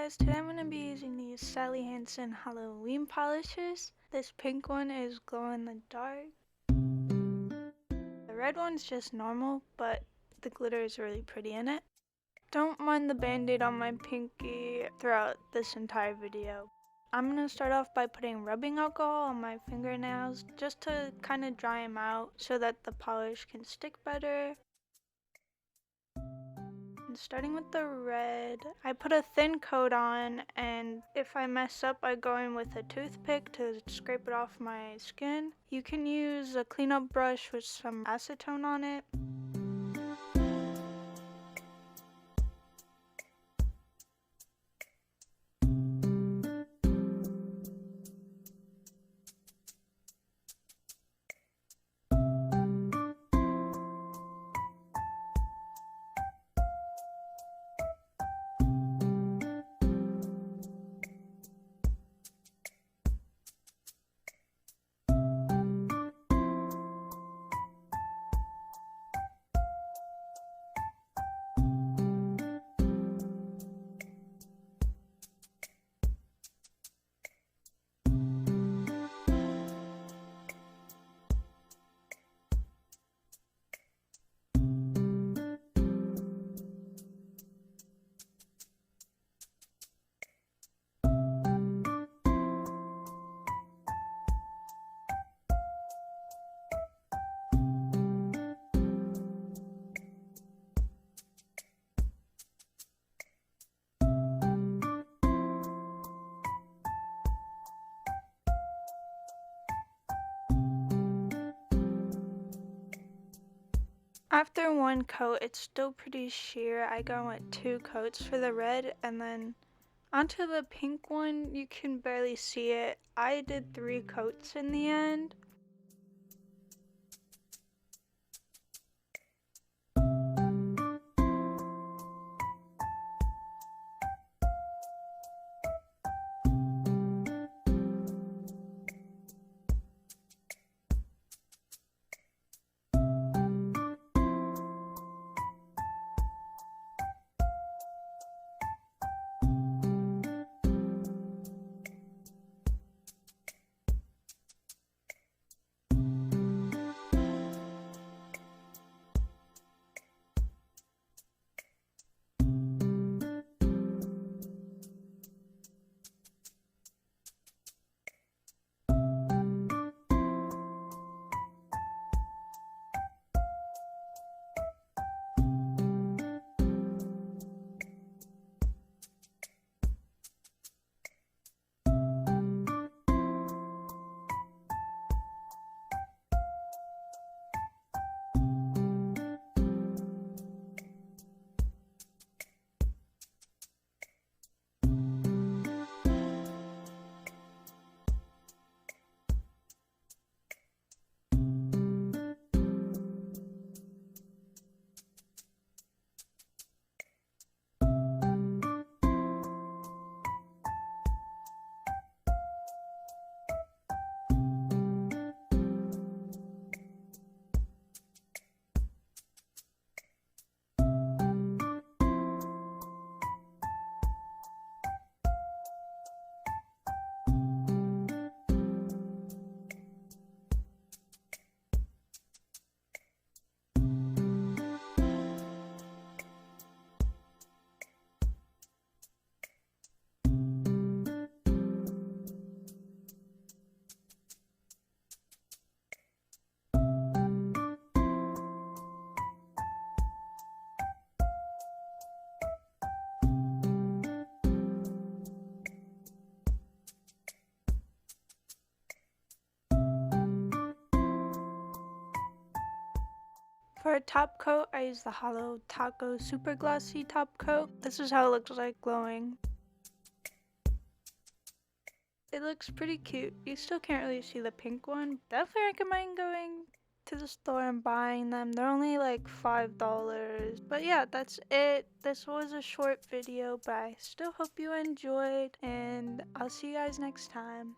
guys, today I'm going to be using these Hansen Halloween polishers. This pink one is glow in the dark. The red one's just normal, but the glitter is really pretty in it. Don't mind the band-aid on my pinky throughout this entire video. I'm going to start off by putting rubbing alcohol on my fingernails just to kind of dry them out so that the polish can stick better. Starting with the red, I put a thin coat on, and if I mess up, I go in with a toothpick to scrape it off my skin. You can use a cleanup brush with some acetone on it. After one coat, it's still pretty sheer. I go with 2 coats for the red, and then onto the pink one, you can barely see it. I did 3 coats in the end. For a top coat, I use the Holo Taco Super Glossy top coat. This is how it looks like glowing. It looks pretty cute. You still can't really see the pink one. Definitely recommend going to the store and buying them. They're only like $5. But yeah, that's it. This was a short video, but I still hope you enjoyed, and I'll see you guys next time.